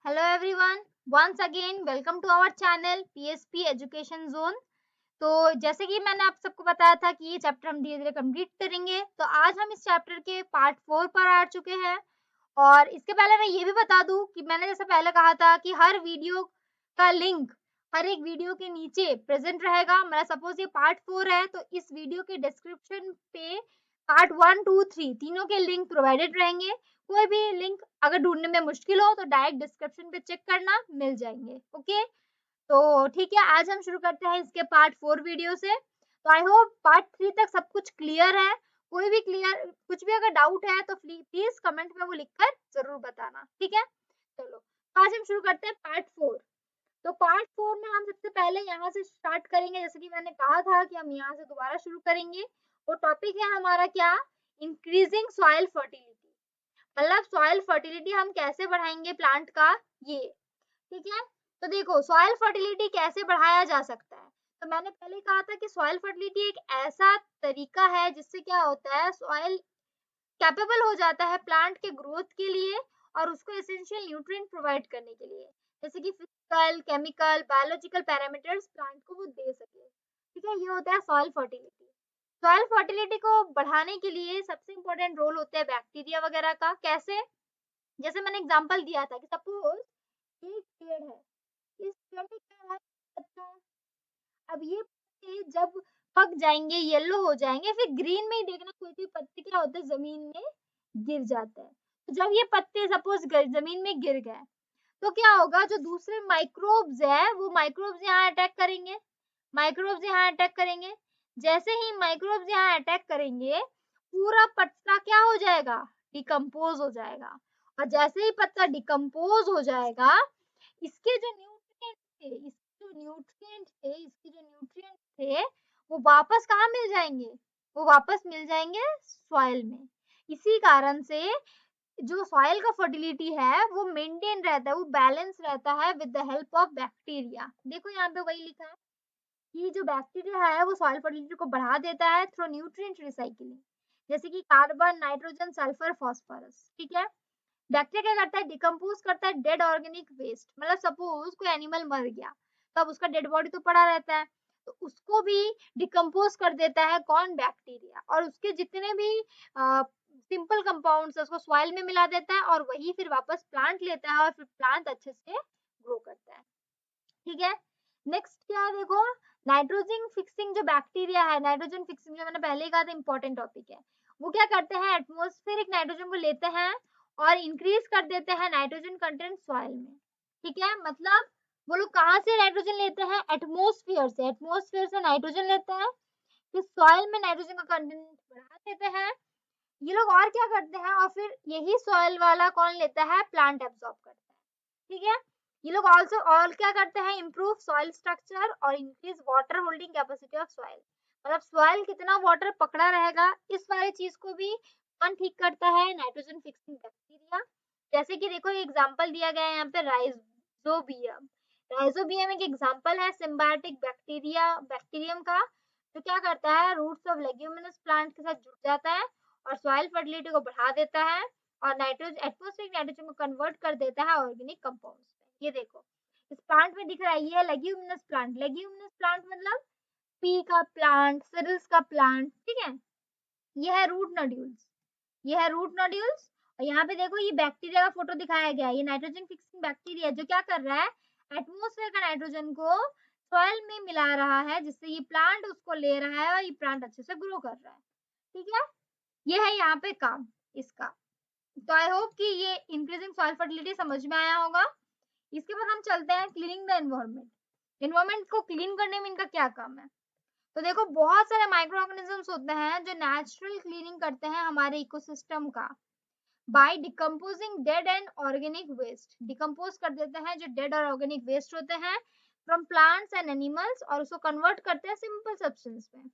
Hello everyone, once again welcome to our channel PSP Education Zone। तो जैसे कि मैंने आप सबको बताया था कि ये चैप्टर हम धीरे धीरे कंप्लीट करेंगे, तो आज हम इस चैप्टर के पार्ट 4 पर आ चुके हैं। और इसके पहले मैं ये भी बता दूं कि मैंने जैसे पहले कहा था कि हर वीडियो का लिंक हर एक वीडियो के नीचे प्रेजेंट रहेगा। मतलब सपोज ये पार्ट 4 है तो इस वीडियो के डिस्क्रिप्शन पे पार्ट 1, 2, 3 तीनों के लिंक प्रोवाइडेड रहेंगे। कोई भी लिंक अगर ढूंढने में मुश्किल हो तो डायरेक्ट डिस्क्रिप्शन पे चेक करना, मिल जाएंगे। ओके, तो ठीक है, आज हम शुरू करते हैं इसके पार्ट 4 वीडियो से। तो आई होप पार्ट 3 तक सब कुछ क्लियर है। कोई भी क्लियर कुछ भी अगर डाउट है तो प्लीज कमेंट में वो लिखकर जरूर बताना, ठीक है। चलो, तो आज हम शुरू करते हैं पार्ट 4। तो पार्ट 4 में हम सबसे पहले यहाँ से स्टार्ट करेंगे, जैसे कि मैंने कहा था कि हम यहाँ से दोबारा शुरू करेंगे। वो टॉपिक है हमारा क्या, इंक्रीजिंग सॉइल फर्टिलिटी। मतलब सॉइल फर्टिलिटी हम कैसे बढ़ाएंगे प्लांट का, ये ठीक है। तो देखो सॉइल फर्टिलिटी कैसे बढ़ाया जा सकता है। तो मैंने पहले कहा था कि सॉइल फर्टिलिटी एक ऐसा तरीका है जिससे क्या होता है, सॉइल कैपेबल हो जाता है प्लांट के ग्रोथ के लिए और उसको एसेंशियल न्यूट्रिएंट प्रोवाइड करने के लिए, जैसे कि physical, chemical, biological parameters plant को वो दे सके। ठीक है, ये होता है सॉइल फर्टिलिटी। सॉइल फर्टिलिटी को बढ़ाने के लिए सबसे इम्पोर्टेंट रोल होता है बैक्टीरिया वगैरह का। कैसे, जैसे मैंने एग्जांपल दिया था कि सपोज एक पेड़ है, इस पेड़ में क्या है, पत्ता है। अब ये पत्ते जब पक जाएंगे, येलो हो जाएंगे, फिर ग्रीन में ही देखना कोई कोई पत्ते क्या होते हैं, जमीन में गिर जाते हैं। तो जब ये पत्ते सपोज जमीन में गिर गए तो क्या होगा, जो दूसरे माइक्रोब्स है वो माइक्रोब्स यहाँ अटैक करेंगे। माइक्रोब्स यहाँ अटैक करेंगे। जैसे ही माइक्रोब्स यहाँ अटैक करेंगे, पूरा पत्ता क्या हो जाएगा, डिकम्पोज हो जाएगा। और जैसे ही पत्ता डिकम्पोज हो जाएगा, इसके जो न्यूट्रिएंट थे इसके जो न्यूट्रिएंट थे इसके जो न्यूट्रिएंट थे वो वापस कहाँ मिल जाएंगे, वो वापस मिल जाएंगे सॉइल में। इसी कारण से जो सॉइल का फर्टिलिटी है वो मेंटेन रहता है, वो बैलेंस रहता है with the help of bacteria. देखो यहाँ पे वही लिखा है कि जो बैक्टीरिया है वो सॉइल फर्टिलिटी को बढ़ा देता है थ्रू न्यूट्रिएंट रिसाइकलिंग, जैसे कि कार्बन, नाइट्रोजन, सल्फर, फास्फोरस। ठीक है, बैक्टीरिया क्या करता है, डिकम्पोज करता है डेड ऑर्गेनिक वेस्ट। मतलब सपोज कोई एनिमल मर गया तो अब उसका डेड बॉडी तो पड़ा रहता है, तो उसको भी डिकम्पोज कर देता है कौन, बैक्टीरिया। और उसके जितने भी सिंपल कंपाउंड्स है उसको सॉइल में मिला देता है और वही फिर वापस प्लांट लेता है और फिर प्लांट अच्छे से ग्रो करता है। ठीक है, नेक्स्ट क्या है, देखो नाइट्रोजन फिक्सिंग जो बैक्टीरिया है, नाइट्रोजन फिक्सिंग जो मैंने पहले ही कहा था इंपॉर्टेंट टॉपिक है, वो क्या करते हैं, एटमॉस्फेरिक नाइट्रोजन को लेते हैं और इंक्रीज कर देते हैं नाइट्रोजन कंटेंट सॉइल में। ठीक है, मतलब वो लोग कहाँ से नाइट्रोजन लेते हैं, एटमॉस्फेयर से। एटमॉस्फेयर से नाइट्रोजन लेते हैं, फिर सॉइल में नाइट्रोजन का कंटेंट बढ़ा देते हैं। ये लोग और क्या करते हैं, और फिर यही सॉइल वाला कौन लेता है, प्लांट एब्सॉर्ब करता है। ठीक है, ये लोग ऑल्सो और क्या करते हैं, इम्प्रूव सॉइल स्ट्रक्चर और increase water holding capacity of soil. मतलब सॉइल कितना वाटर पकड़ा रहेगा, इस वाली चीज को भी कौन ठीक करता है, नाइट्रोजन फिक्सिंग बैक्टीरिया। जैसे कि देखो एग्जांपल दिया गया है यहाँ पे, राइजोबियम। राइजोबियम एक एग्जांपल है सिम्बायोटिक बैक्टीरियम का, जो क्या करता है, रूट्स ऑफ लेग्यूमिनस प्लांट के साथ जुड़ जाता है और सॉइल फर्टिलिटी को बढ़ा देता है और नाइट्रोजन, एटमॉस्फेरिक नाइट्रोजन को कन्वर्ट कर देता है ऑर्गेनिक कंपाउंड्स में। ये देखो इस प्लांट में दिख रहा है, ये है लेग्यूमिनस प्लांट। लेग्यूमिनस प्लांट मतलब पी का प्लांट, सिरिल्स का प्लांट। ठीक है, ये है रूट नोड्यूल्स, ये है रूट नोड्यूल्स। और यहाँ पे देखो ये बैक्टीरिया का फोटो दिखाया गया है, ये नाइट्रोजन फिक्सिंग बैक्टीरिया जो क्या कर रहा है, एटमॉस्फेयर का नाइट्रोजन को सॉइल में मिला रहा है, जिससे ये प्लांट उसको ले रहा है और ये प्लांट अच्छे से ग्रो कर रहा है। ठीक है, ये है यहाँ पे काम इसका। तो आई होप कि ये इंक्रीजिंग सॉइल फर्टिलिटी समझ में आया होगा। इसके बाद हम चलते हैं क्लीनिंग द एनवायरनमेंट। एनवायरनमेंट को क्लीन करने में इनका क्या काम है। तो देखो बहुत सारे माइक्रो ऑर्गेनिजम्स होते हैं जो नेचुरल क्लीनिंग करते हैं हमारे इकोसिस्टम का, by decomposing dead and organic waste. Decompose कर देते हैं जो डेड और ऑर्गेनिक वेस्ट होते हैं फ्रॉम प्लांट्स एंड एनिमल्स और उसको कन्वर्ट करते हैं सिंपल सब्सटेंस में।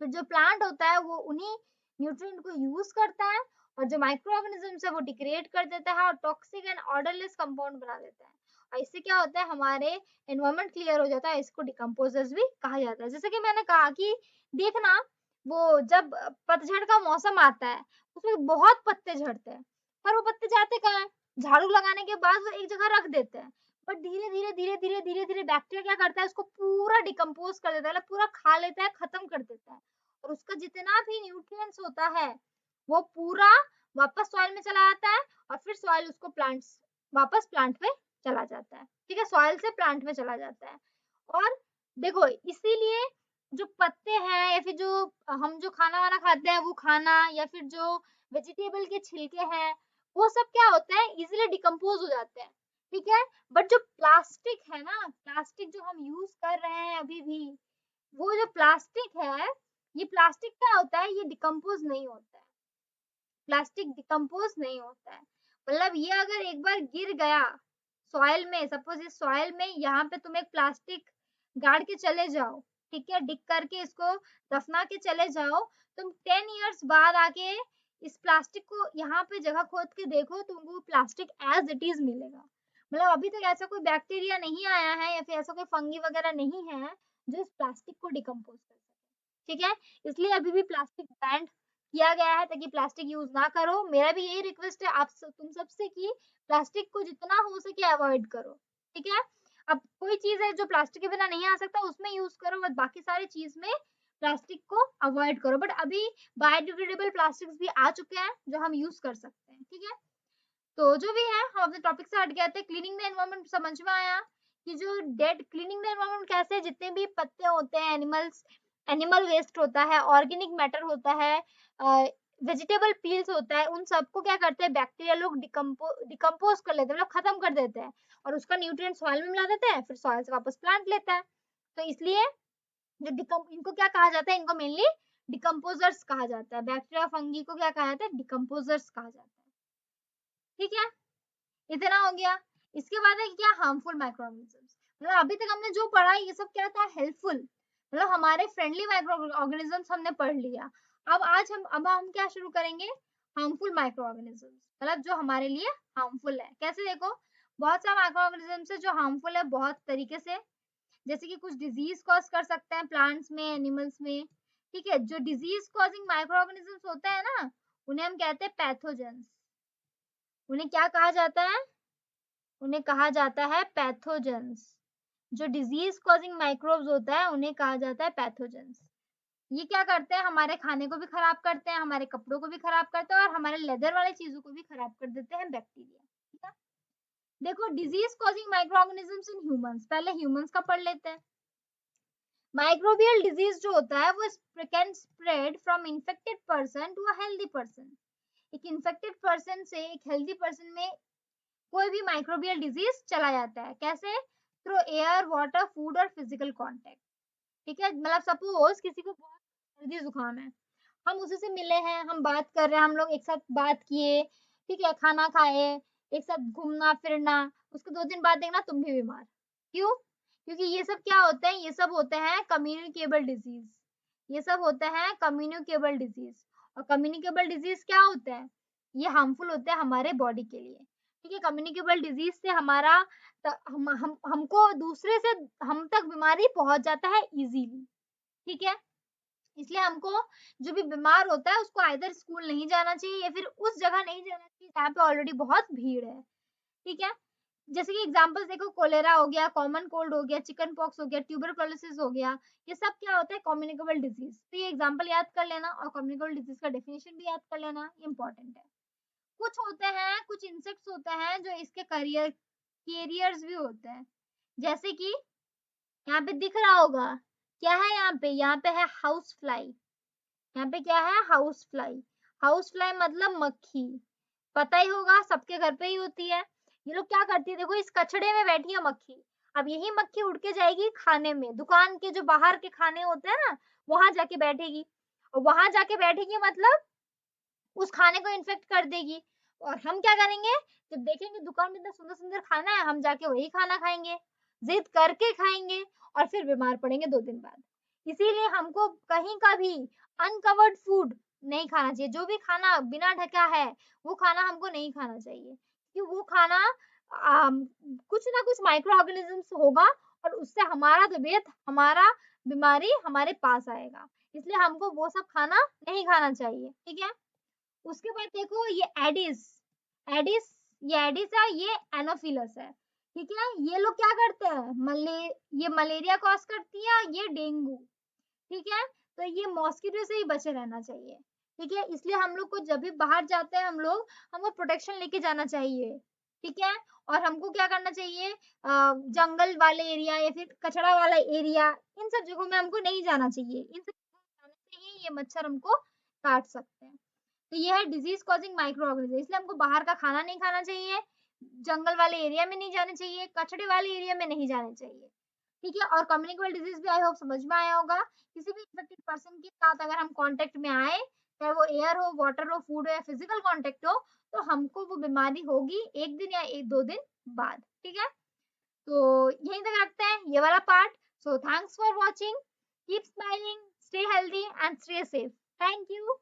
फिर जो प्लांट होता है वो उन्हीं न्यूट्रिएंट को यूज करता है और जो माइक्रो ऑर्गेनिजम्स है वो डिग्रेड कर देता है और टॉक्सिक एंड ऑर्डरलेस कंपाउंड बना देता है। और इससे क्या होता है, हमारे एनवायरनमेंट क्लियर हो जाता है। इसको डिकम्पोजर्स भी कहा जाता है। जैसे कि मैंने कहा कि देखना, वो जब पतझड़ का मौसम आता है उसमें बहुत पत्ते झड़ते हैं, पर वो पत्ते जाते कहाँ हैं, झाड़ू लगाने के बाद वो एक जगह रख देते हैं, बट धीरे धीरे धीरे धीरे धीरे धीरे बैक्टीरिया क्या करता है, उसको पूरा डिकम्पोज कर देता है, मतलब पूरा खा लेता है, खत्म कर देता है, और उसका जितना भी न्यूट्रिएंट्स होता है वो पूरा वापस सॉइल में चला जाता है, और फिर सॉइल उसको प्लांट्स वापस प्लांट में चला जाता है। ठीक है, सॉइल से प्लांट में चला जाता है। और देखो इसीलिए जो पत्ते हैं या फिर जो हम जो खाना वाना खाते हैं वो खाना, या फिर जो वेजिटेबल के छिलके हैं, वो सब क्या होता है, इजीली डिकम्पोज हो जाते हैं। ठीक है, बट जो प्लास्टिक है ना, प्लास्टिक जो हम यूज कर रहे हैं अभी भी, वो जो प्लास्टिक है, ये प्लास्टिक क्या होता है, ये डिकम्पोज नहीं होता है, प्लास्टिक डिकम्पोज नहीं होता है। मतलब ये अगर एक बार गिर गया सॉइल में, सपोज इस सॉइल में यहाँ पे तुम एक प्लास्टिक गाड़ के चले जाओ, ठीक है, डिग करके इसको दफना के चले जाओ, तुम 10 इयर्स बाद आके इस प्लास्टिक को यहाँ पे जगह खोद के देखो, तुमको प्लास्टिक एज इट इज मिलेगा। मतलब अभी तक ऐसा कोई बैक्टीरिया नहीं आया है या फिर ऐसा कोई फंगी वगैरह नहीं है जो इस प्लास्टिक को डिकम्पोज कर सके। ठीक है, इसलिए अभी भी प्लास्टिक बैंड किया गया है ताकि प्लास्टिक यूज ना करो। मेरा भी यही रिक्वेस्ट है आप तुम सबसे कि प्लास्टिक को जितना हो सके अवॉइड करो। ठीक है, अब कोई चीज है जो प्लास्टिक के बिना नहीं आ सकता उसमें यूज करो, बट बाकी सारी चीज में प्लास्टिक को अवॉइड करो। बट अभी बायोडिग्रेडेबल प्लास्टिक्स भी आ चुके हैं जो हम यूज कर सकते हैं। ठीक है, तो जो भी है हम अपने टॉपिक से हट गए थे। क्लीनिंग द एनवायरनमेंट समझ में आया कि जो डेड क्लीनिंग द एनवायरनमेंट कैसे, जितने भी पत्ते होते हैं, एनिमल वेस्ट होता है, ऑर्गेनिक मैटर होता है, वेजिटेबल पील्स होता है, उन सबको क्या करते हैं बैक्टीरिया लोग डिकम्पोज कर लेते हैं, मतलब खत्म कर देते हैं, और उसका न्यूट्रिएंट सॉइल में मिला देते हैं, फिर सॉइल से वापस प्लांट लेता है। तो इसलिए जो इनको क्या कहा जाता है, इनको मेनली डिकम्पोजर्स कहा जाता है। बैक्टीरिया फंगी को क्या कहा जाता है, डिकम्पोजर्स कहा जाता है। ठीक है, इतना हो गया। इसके बाद है क्या, हार्मफुल माइक्रो ऑर्गेनिजम्स। मतलब अभी तक हमने जो पढ़ा ये सब क्या था, हेल्पफुल, मतलब हमारे फ्रेंडली माइक्रो ऑर्गेनिजम्स हमने पढ़ लिया। अब हम क्या शुरू करेंगे, हार्मफुल माइक्रो ऑर्गेनिजम्स, मतलब जो हमारे लिए हार्मफुल है। कैसे, देखो बहुत सारे माइक्रो ऑर्गेनिजम्स है जो हार्मफुल है बहुत तरीके से, जैसे कि कुछ डिजीज कॉज कर सकते हैं प्लांट्स में, एनिमल्स में। ठीक है, जो डिजीज कॉजिंग माइक्रो ऑर्गेनिजम्स होते हैं ना, उन्हें हम कहते हैं पैथोजेंस। उन्हें क्या कहा जाता है, उन्हें कहा जाता है पैथोजेंस। जो डिजीज कॉजिंग माइक्रोब्स होता है उन्हें कहा जाता है पैथोजेंस। ये क्या करते हैं, हमारे खाने को भी खराब करते हैं, हमारे कपड़ों को भी खराब करते हैं, और हमारे लेदर वाले चीजों को भी खराब कर देते हैं बैक्टीरिया। ठीक है, देखो disease causing micro organisms in humans, पहले ह्यूमंस का पढ़ लेते हैं। माइक्रोबियल डिजीज जो होता है वो can spread from infected person to a healthy person. एक इन्फेक्टेड पर्सन से एक हेल्दी पर्सन में कोई भी माइक्रोबियल डिजीज चला जाता है। कैसे, थ्रू एयर, वाटर, फूड और फिजिकल कांटेक्ट। ठीक है, मतलब सपोज किसी को बहुत सर्दी जुकाम है, हम उसी से मिले हैं, हम बात कर रहे हैं, हम लोग एक साथ बात किए, ठीक है, खाना खाए, एक साथ घूमना फिरना, उसके 2 दिन बाद देखना तुम भी बीमार। क्यों, क्योंकि ये सब क्या होते हैं, ये सब होते हैं कम्युनिकेबल डिजीज। ये सब होते हैं कम्युनिकेबल डिजीज। और कम्युनिकेबल डिजीज क्या होते हैं, ये हार्मफुल होते हैं हमारे बॉडी के लिए। ठीक है, कम्युनिकेबल डिजीज से हमारा हमको दूसरे से हम तक बीमारी पहुंच जाता है इजीली। ठीक है, इसलिए हमको जो भी बीमार होता है उसको आइदर स्कूल नहीं जाना चाहिए या फिर उस जगह नहीं जाना चाहिए जहाँ पे ऑलरेडी बहुत भीड़ है। ठीक है, जैसे कि एग्जांपल्स देखो, कोलेरा हो गया, कॉमन कोल्ड हो गया, चिकन पॉक्स हो गया, ट्यूबरकुलोसिस हो गया, ये सब क्या होता है, कम्युनिकेबल डिजीज। तो ये एग्जांपल याद कर लेना और कम्युनिकेबल डिजीज का डेफिनेशन भी याद कर लेना, ये इंपॉर्टेंट है। कुछ होते हैं, कुछ इंसेक्ट्स होते हैं जो इसके कैरियर्स भी होते हैं, जैसे कि यहाँ पे दिख रहा होगा, क्या है यहाँ पे है हाउस फ्लाई। यहाँ पे क्या है, हाउस फ्लाई। हाउस फ्लाई मतलब मक्खी, पता ही होगा सबके घर पे ही होती है। ये लोग क्या करती है, देखो इस कचड़े में बैठी है मक्खी, अब यही मक्खी उड़ के जाएगी खाने में, दुकान के जो बाहर के खाने होते हैं ना, वहां जाके बैठेगी, और वहां जाके बैठेगी मतलब उस खाने को इन्फेक्ट कर देगी। और हम क्या करेंगे, जब देखेंगे दुकान में इतना सुंदर सुंदर खाना है, हम जाके वही खाना खाएंगे, जिद करके खाएंगे, और फिर बीमार पड़ेंगे 2 दिन बाद। इसीलिए हमको कहीं का भी अनकवर्ड फूड नहीं खाना चाहिए। जो भी खाना बिना ढका है वो खाना हमको नहीं खाना चाहिए, क्योंकि वो खाना कुछ ना कुछ माइक्रो ऑर्गेनिजम्स होगा, और उससे हमारा तबीयत, हमारा बीमारी हमारे पास आएगा। इसलिए हमको वो सब खाना नहीं खाना चाहिए। ठीक है, उसके बाद देखो ये एडिस, एडिस ये एडिस है, ये एनोफिलस है। ठीक है, ये लोग क्या करते हैं, ये मलेरिया कॉज करती है, ये डेंगू। ठीक है, तो ये मॉस्किटो से ही बचे रहना चाहिए। ठीक है, इसलिए हम लोग को जब भी बाहर जाते हैं हम लोग, हमको प्रोटेक्शन लेके जाना चाहिए। ठीक है, और हमको क्या करना चाहिए, जंगल वाले एरिया या फिर कचरा वाला एरिया, इन सब जगहों में हमको नहीं जाना चाहिए। इन सब जगहों जाने से ही ये मच्छर हमको काट सकते हैं। तो ये है डिजीज कॉजिंग माइक्रो ऑर्गेनिज्म, इसलिए हमको बाहर का खाना नहीं खाना चाहिए, जंगल वाले एरिया में नहीं जाना चाहिए, कचड़े वाले एरिया में नहीं जाना चाहिए। ठीक है, और कम्युनिकेबल डिजीज भी आई होप समझ में आया होगा। किसी भी इन्फेक्टेड पर्सन के साथ अगर हम कांटेक्ट में आए, चाहे वो एयर हो, वाटर हो, फूड हो या फिजिकल कांटेक्ट हो, तो हमको वो बीमारी होगी एक दिन या एक दो दिन बाद। ठीक है, तो यहीं तक रखते हैं ये वाला part. So thanks for watching, keep smiling, stay healthy and stay safe. Thank you.